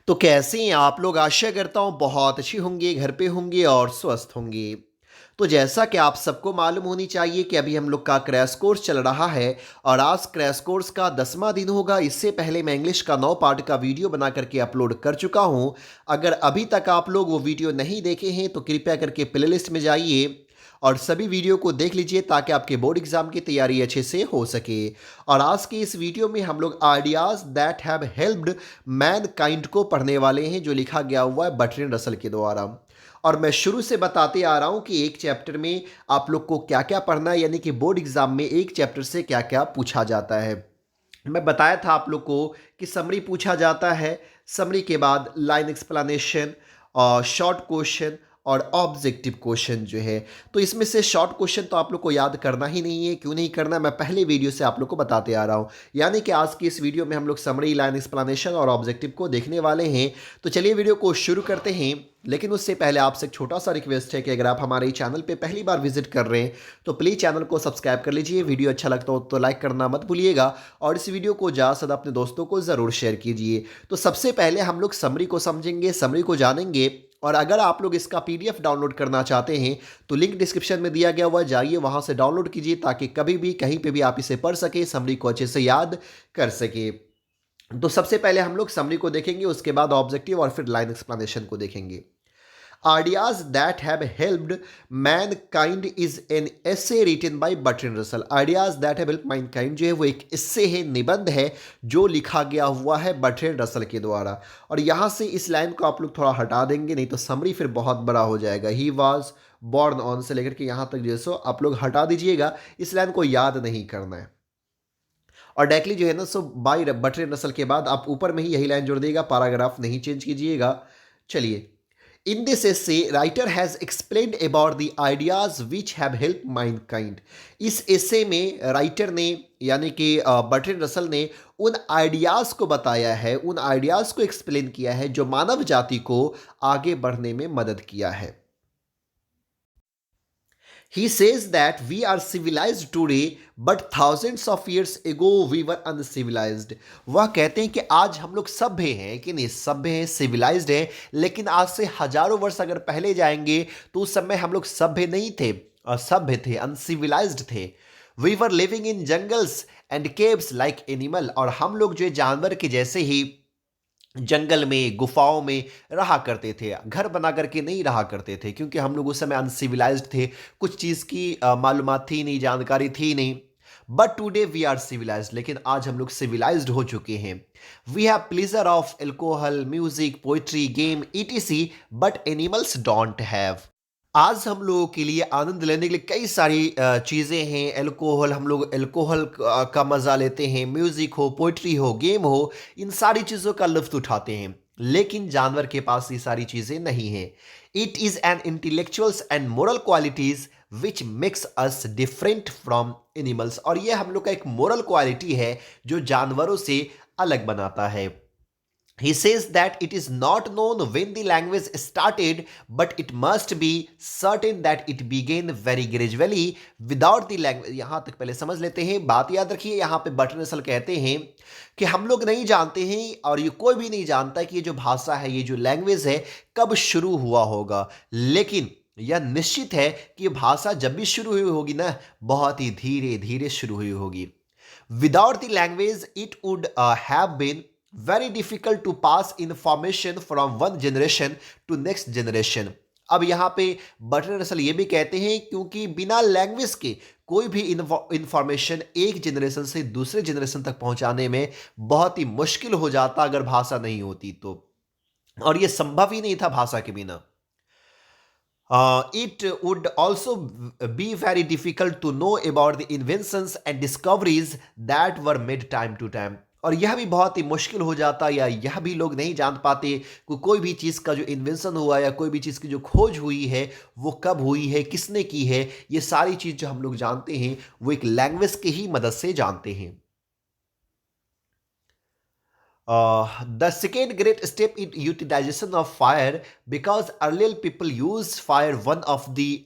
तो कैसे हैं आप लोग? आशा करता हूँ बहुत अच्छी होंगे, घर पे होंगे और स्वस्थ होंगे। तो जैसा कि आप सबको मालूम होनी चाहिए कि अभी हम लोग का क्रैश कोर्स चल रहा है और आज क्रैश कोर्स का 10वां दिन होगा। इससे पहले मैं इंग्लिश का 9 पार्ट का वीडियो बना करके अपलोड कर चुका हूँ। अगर अभी तक आप लोग वो वीडियो नहीं देखे हैं तो कृपया करके प्लेलिस्ट में जाइए और सभी वीडियो को देख लीजिए ताकि आपके बोर्ड एग्जाम की तैयारी अच्छे से हो सके। और आज की इस वीडियो में हम लोग ideas that have helped man kind को पढ़ने वाले हैं, जो लिखा गया हुआ है बर्ट्रैंड रसल के द्वारा। और मैं शुरू से बताते आ रहा हूं कि एक चैप्टर में आप लोग को क्या क्या पढ़ना है, यानी कि बोर्ड एग्जाम में एक चैप्टर से क्या क्या पूछा जाता है। मैं बताया था आप लोग को कि समरी पूछा जाता है, समरी के बाद लाइन एक्सप्लेनेशन और शॉर्ट क्वेश्चन और ऑब्जेक्टिव क्वेश्चन जो है। तो इसमें से शॉर्ट क्वेश्चन तो आप लोग को याद करना ही नहीं है। क्यों नहीं करना, मैं पहले वीडियो से आप लोग को बताते आ रहा हूँ। यानी कि आज की इस वीडियो में हम लोग समरी, लाइन एक्सप्लेनेशन और ऑब्जेक्टिव को देखने वाले हैं। तो चलिए वीडियो को शुरू करते हैं। लेकिन उससे पहले आपसे एक छोटा सा रिक्वेस्ट है कि अगर आप हमारे चैनल पे पहली बार विजिट कर रहे हैं तो प्लीज़ चैनल को सब्सक्राइब कर लीजिए। वीडियो अच्छा लगता हो तो लाइक करना मत भूलिएगा और इस वीडियो को ज़्यादा से ज़्यादा अपने दोस्तों को ज़रूर शेयर कीजिए। तो सबसे पहले हम लोग समरी को समझेंगे, समरी को जानेंगे। और अगर आप लोग इसका पीडीएफ डाउनलोड करना चाहते हैं तो लिंक डिस्क्रिप्शन में दिया गया हुआ है, जाइए वहां से डाउनलोड कीजिए ताकि कभी भी कहीं पे भी आप इसे पढ़ सके, समरी को अच्छे से याद कर सके। तो सबसे पहले हम लोग समरी को देखेंगे, उसके बाद ऑब्जेक्टिव और फिर लाइन एक्सप्लेनेशन को देखेंगे। Ideas that have helped mankind is an essay written by Bertrand Russell. Ideas that have helped mankind जो है वो एक इससे है, निबंध है जो लिखा गया हुआ है बर्ट्रैंड रसल के द्वारा। और यहाँ से इस लाइन को आप लोग थोड़ा हटा देंगे, नहीं तो समरी फिर बहुत बड़ा हो जाएगा। ही वॉज बॉर्न ऑन से लेकर के यहाँ तक जो है सो आप लोग हटा दीजिएगा, इस लाइन को याद नहीं करना है। और डायरेक्टली जो है ना सो बाय बर्ट्रैंड रसल के बाद आप ऊपर में ही यही लाइन जोड़ देगा, पैराग्राफ नहीं चेंज कीजिएगा। चलिए, in this essay, writer has explained about the ideas which have helped mankind. इस essay में राइटर ने यानी कि बर्ट्रैंड रसल ने उन आइडियाज को बताया है, उन आइडियाज को एक्सप्लेन किया है जो मानव जाति को आगे बढ़ने में मदद किया है। He says that we are civilized today, but thousands of years ago we were uncivilized. वह कहते हैं कि आज हम लोग सभ्य हैं, कि नहीं सभ्य हैं, सिविलाइज्ड हैं, लेकिन आज से हजारों वर्ष अगर पहले जाएंगे तो उस समय हम लोग सभ्य नहीं थे, असभ्य थे, अनसिविलाइज्ड थे। We were living in jungles and caves like animal, और हम लोग जो है जानवर के जैसे ही जंगल में, गुफाओं में रहा करते थे, घर बना करके नहीं रहा करते थे, क्योंकि हम लोग उस समय अनसिविलाइज्ड थे, कुछ चीज़ की मालूमात थी नहीं, जानकारी थी नहीं। But today we are civilized, लेकिन आज हम लोग सिविलाइज्ड हो चुके हैं। We have pleasure of alcohol, music, poetry, game, ETC, but animals don't have. आज हम लोगों के लिए आनंद लेने के लिए कई सारी चीज़ें हैं। एल्कोहल, हम लोग एल्कोहल का मज़ा लेते हैं, म्यूज़िक हो, पोइट्री हो, गेम हो, इन सारी चीज़ों का लुत्फ़ उठाते हैं। लेकिन जानवर के पास ये सारी चीज़ें नहीं हैं। It is an intellectuals and moral qualities which makes us different from animals, और ये हम लोग का एक मोरल क्वालिटी है जो जानवरों से अलग बनाता है। He says that it is not known when the language started, but it must be certain that it began very gradually without the language. यहाँ तक पहले समझ लेते हैं, बात याद रखिए। यहाँ पे बर्ट्रैंड रसल कहते हैं कि हम लोग नहीं जानते हैं और ये कोई भी नहीं जानता कि ये जो भाषा है, ये जो लैंग्वेज है, कब शुरू हुआ होगा। लेकिन यह निश्चित है कि ये भाषा जब भी शुरू हुई होगी ना, बहुत ही धीरे धीरे शुरू हुई होगी। Without the language, it would have been very difficult to pass information from one generation to next generation. अब यहाँ पे बर्ट्रैंड रसल ये भी कहते हैं क्योंकि बिना लैंग्वेज के कोई भी इंफॉर्मेशन एक जनरेशन से दूसरे जनरेशन तक पहुंचाने में बहुत ही मुश्किल हो जाता अगर भाषा नहीं होती तो, और ये संभव ही नहीं था भाषा के बिना। It would also be very difficult to know about the inventions and discoveries that were made time to time. और यह भी बहुत ही मुश्किल हो जाता, या यह भी लोग नहीं जान पाते कि कोई भी चीज़ का जो इन्वेंशन हुआ या कोई भी चीज़ की जो खोज हुई है वो कब हुई है, किसने की है। ये सारी चीज़ जो हम लोग जानते हैं वो एक लैंग्वेज की ही मदद से जानते हैं। The second great step in utilization of fire, because earlier people used fire one of the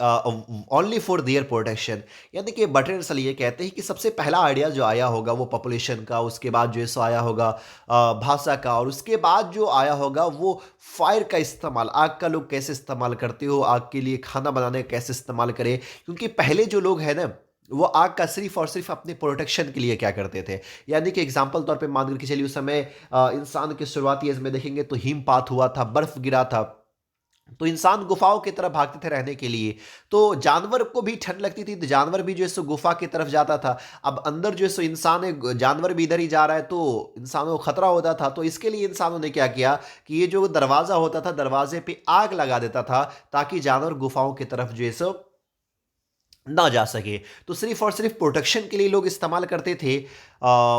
only for their protection. यानी कि बटरर सल ये कहते हैं कि सबसे पहला आइडिया जो आया होगा वो पॉपुलेशन का, उसके बाद जो है सो आया होगा भाषा का, और उसके बाद जो आया होगा वो फायर का इस्तेमाल, आग का लोग कैसे इस्तेमाल करते हो, आग के लिए खाना बनाने का कैसे इस्तेमाल करें। क्योंकि पहले जो लोग हैं ना वो आग का सिर्फ और सिर्फ अपने प्रोटेक्शन के लिए क्या करते थे। यानी कि एग्जाम्पल तौर पे मान के चलिए उस समय इंसान के शुरुआती एज में देखेंगे तो हिमपात हुआ था, बर्फ गिरा था, तो इंसान गुफाओं की तरफ भागते थे रहने के लिए। तो जानवर को भी ठंड लगती थी तो जानवर भी जो है सो गुफा की तरफ जाता था। अब अंदर जो है सो इंसान है, जानवर भी इधर ही जा रहा है तो इंसानों को खतरा होता था। तो इसके लिए इंसानों ने क्या किया कि ये जो दरवाज़ा होता था दरवाजे पे आग लगा देता था ताकि जानवर गुफाओं की तरफ जो है सो ना जा सके। तो सिर्फ और सिर्फ प्रोटेक्शन के लिए लोग इस्तेमाल करते थे।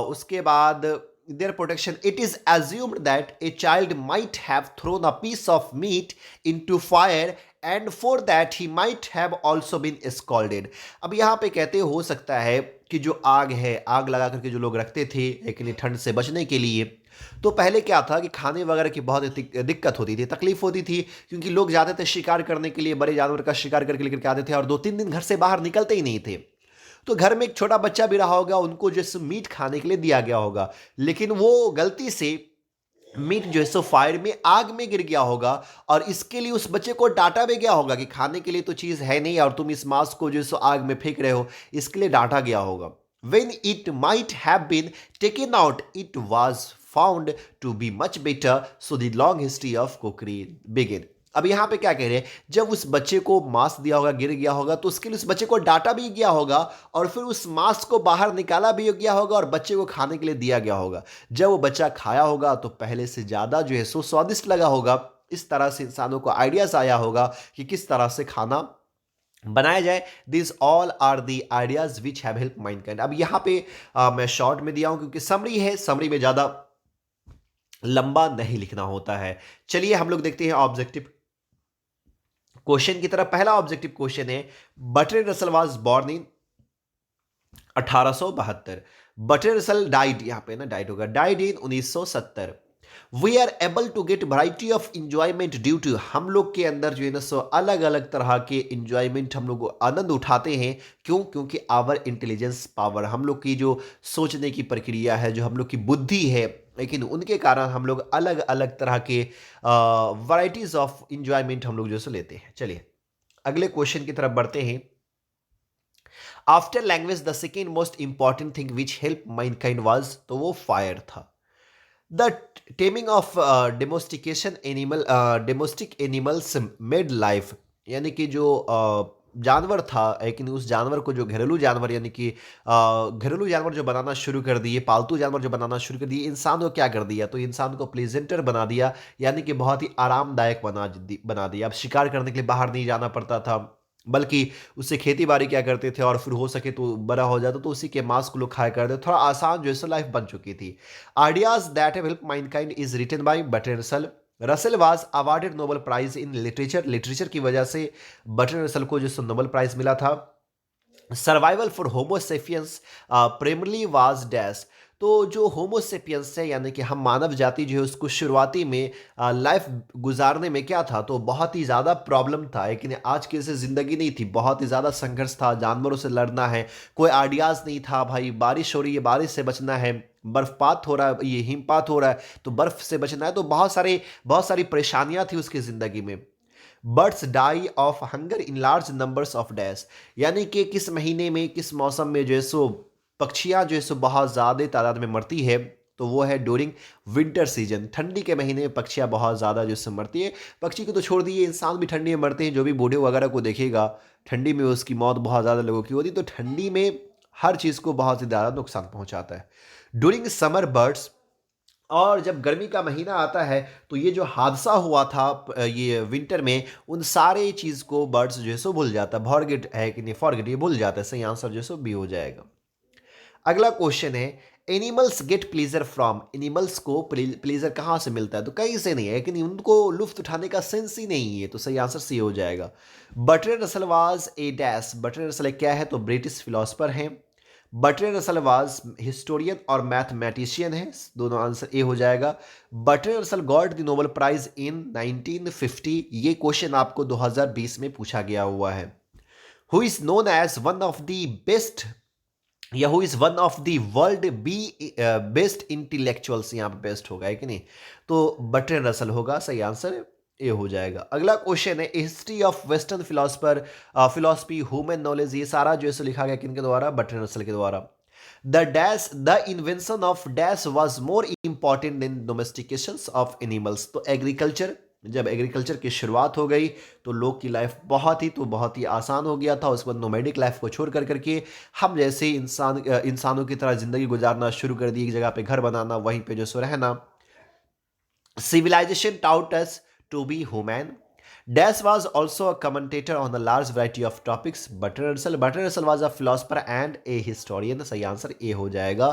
उसके बाद their protection, it is assumed that a child might have thrown a piece of meat into fire and for that he might have also been scolded. अब यहाँ पे कहते हो सकता है कि जो आग है, आग लगा करके जो लोग रखते थे लेकिन ठंड से बचने के लिए, तो पहले क्या था कि खाने वगैरह की बहुत दिक्कत होती थी, तकलीफ होती थी। क्योंकि लोग जाते थे शिकार करने के लिए, बड़े जानवर का शिकार करके लेकर के आते थे और 2-3 दिन घर से बाहर निकलते ही नहीं थे। तो घर में एक छोटा बच्चा भी रहा होगा, उनको जैसे मीट खाने के लिए दिया गया होगा, लेकिन वो गलती से मीट जो है सो फायर में, आग में गिर गया होगा और इसके लिए उस बच्चे को डांटा भी गया होगा कि खाने के लिए तो चीज़ है नहीं और तुम इस मांस को जो है सो आग में फेंक रहे हो, इसके लिए डांटा गया होगा। When it might have been taken out, it was found to be much better, so the long history of cookery begin. अब यहाँ पे क्या कह रहे हैं, जब उस बच्चे को मांस दिया होगा, गिर गया होगा, तो उसके लिए उस बच्चे को डांटा भी गया होगा और फिर उस मांस को बाहर निकाला भी गया होगा और बच्चे को खाने के लिए दिया गया होगा। जब वो बच्चा खाया होगा तो पहले से ज़्यादा जो है सो स्वादिष्ट लगा होगा। इस तरह से इंसानों को आइडियाज़ आया होगा कि किस तरह से खाना बनाया जाए। This all are the ideas which have help mankind. अब यहाँ पे मैं शॉर्ट में दिया हूँ क्योंकि समरी है, समरी में ज़्यादा लंबा नहीं लिखना होता है। चलिए हम लोग देखते हैं ऑब्जेक्टिव क्वेश्चन की तरफ। पहला ऑब्जेक्टिव क्वेश्चन है, Bertrand Russell was born in 1872। Bertrand Russell died, यहाँ पे ना डाइड होगा, died in 1970। We are able to get variety of enjoyment due to, हम लोग के अंदर जो है ना सो अलग अलग तरह के इंजॉयमेंट हम लोग आनंद उठाते हैं। क्यों? क्योंकि आवर इंटेलिजेंस पावर, हम लोग की जो सोचने की प्रक्रिया है, जो हम लोग की बुद्धि है, लेकिन उनके कारण हम लोग अलग अलग तरह के वराइटीज ऑफ इंजॉयमेंट हम लोग जो सो लेते हैं। चलिए अगले क्वेश्चन की तरफ बढ़ते हैं। After language the second most important thing which help mankind was, तो वो फायर था। The taming of domestication animal, domestic animals made life, यानी कि जो जानवर था, लेकिन उस जानवर को जो घरेलू जानवर, यानी कि घरेलू जानवर जो बनाना शुरू कर दिए, पालतू जानवर जो बनाना शुरू कर दिए, इंसान को क्या कर दिया, तो इंसान को प्लेजेंटर बना दिया, यानी कि बहुत ही आरामदायक बना दिया। अब शिकार करने के लिए बाहर नहीं जाना पड़ता था, बल्कि उससे खेती बाड़ी क्या करते थे और फिर हो सके तो बड़ा हो जाता तो उसी के मांस को लोग खाया करते। थोड़ा आसान जो है लाइफ बन चुकी थी। Ideas that have help mankind is written by Bertrand Russell. Russell was awarded Nobel prize in literature, literature की वजह से बर्ट्रैंड रसल को जो नोबेल प्राइज मिला था। Survival for Homo sapiens primarily was dash, तो जो होमोसेपियंस है यानी कि हम मानव जाति जो है उसको शुरुआती में लाइफ गुजारने में क्या था, तो बहुत ही ज़्यादा प्रॉब्लम था, लेकिन आज की जैसे ज़िंदगी नहीं थी, बहुत ही ज़्यादा संघर्ष था, जानवरों से लड़ना है, कोई आइडियाज़ नहीं था। भाई बारिश हो रही है, बारिश से बचना है, बर्फपात हो रहा है, ये हिमपात हो रहा है तो बर्फ से बचना है, तो बहुत सारी परेशानियां थी उसकी ज़िंदगी में। Birds die of hunger in large numbers of dash, यानी कि किस महीने में, किस मौसम में जो है सो पक्षियाँ जो है सो बहुत ज़्यादा तादाद में मरती है, तो वो है ड्यूरिंग विंटर सीजन। ठंडी के महीने में पक्षियाँ बहुत ज़्यादा जो है मरती है। पक्षी को तो छोड़ दिए, इंसान भी ठंडी में मरते हैं। जो भी बूढ़े वगैरह को देखेगा, ठंडी में उसकी मौत बहुत ज़्यादा लोगों की होती है। तो ठंडी में हर चीज़ को बहुत ही ज़्यादा नुकसान पहुँचाता है। ड्यूरिंग समर बर्ड्स, और जब गर्मी का महीना आता है तो ये जो हादसा हुआ था ये विंटर में, उन सारे चीज़ को बर्ड्स जो है सो भूल जाता है। फॉरगेट है कि नहीं, फॉरगेट, ये भूल जाता है। सही आंसर जो है सो बी हो जाएगा। अगला क्वेश्चन है, animals gate pleasure from, animals को प्लेजर कहाँ से मिलता है, तो कहीं से नहीं है, लेकिन उनको लुफ्त उठाने का सेंस ही नहीं है, तो सही आंसर सी हो जाएगा। Bertrand Russell was a dash, Bertrand Russell क्या है, तो ब्रिटिश फिलोसफर हैं। बर्ट्रैंड रसल वाज हिस्टोरियन और मैथमेटिशियन है, दोनों आंसर ए हो जाएगा। Bertrand Russell got the Nobel prize in 1950, ये क्वेश्चन आपको 2020 में पूछा गया हुआ है। Who is known as one of the best या who is one of the world best intellectuals, यहाँ पे बेस्ट होगा है कि नहीं, तो बर्ट्रैंड रसल होगा, सही आंसर ए हो जाएगा। अगला क्वेश्चन है history of western philosopher philosophy human knowledge, ये सारा जो है लिखा गया किनके द्वारा, बर्ट्रैंड रसल के द्वारा। The invention of dash was more important in domestications of animals, तो एग्रीकल्चर, जब एग्रीकल्चर की शुरुआत हो गई तो लोग की लाइफ बहुत ही आसान हो गया था। उसके बाद नोमैडिक लाइफ को छोड़ करके हम जैसे इंसानों की तरह जिंदगी गुजारना शुरू कर दी, एक जगह पे घर बनाना, वहीं पे जो सो रहना। Civilization taught us to be human. Dash was also a commentator on a large variety of topics. Bertrand Russell was a philosopher and a historian. सही आंसर ए हो जाएगा।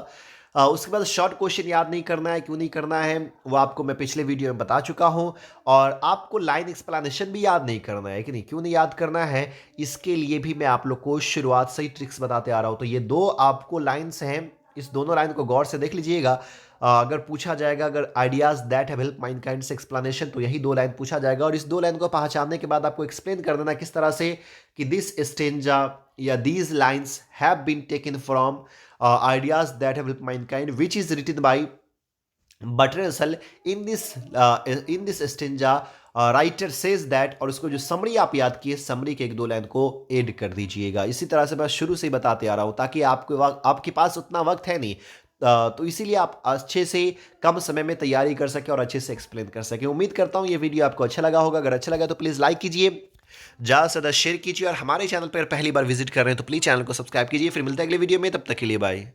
उसके बाद शॉर्ट क्वेश्चन याद नहीं करना है, क्यों नहीं करना है वो आपको मैं पिछले वीडियो में बता चुका हूं। और आपको लाइन एक्सप्लेनेशन भी याद नहीं करना है कि नहीं, क्यों नहीं याद करना है, इसके लिए भी मैं आप लोग को शुरुआत से ही ट्रिक्स बताते आ रहा हूं। तो ये दो आपको लाइन्स हैं, इस दोनों लाइन को गौर से देख लीजिएगा। अगर पूछा जाएगा, अगर आइडियाज दैट हैव हेल्प माइनकाइंड से एक्सप्लेनेशन, तो यही दो लाइन पूछा जाएगा। और इस दो लाइन को पहचानने के बाद आपको एक्सप्लेन कर देना किस तरह से कि दिस स्टेंजा या these lines have been taken from ideas that have help mankind which is written by Bertrand Russell in this stanza writer says that, और उसको जो समरी आप याद किए, समरी के एक दो लाइन को ऐड कर दीजिएगा। इसी तरह से मैं शुरू से ही बताते आ रहा हूं ताकि आपके पास उतना वक्त है नहीं, तो इसीलिए आप अच्छे से कम समय में तैयारी कर सके और अच्छे से एक्सप्लेन कर सके। उम्मीद करता हूं ये वीडियो आपको अच्छा लगा होगा। अगर अच्छा लगा तो प्लीज़ लाइक कीजिए, ज़्यादा से ज़्यादा शेयर कीजिए, और हमारे चैनल पर पहली बार विजिट कर रहे हैं तो प्लीज़ चैनल को सब्सक्राइब कीजिए। फिर मिलते हैं अगले वीडियो में, तब तक के लिए बाय।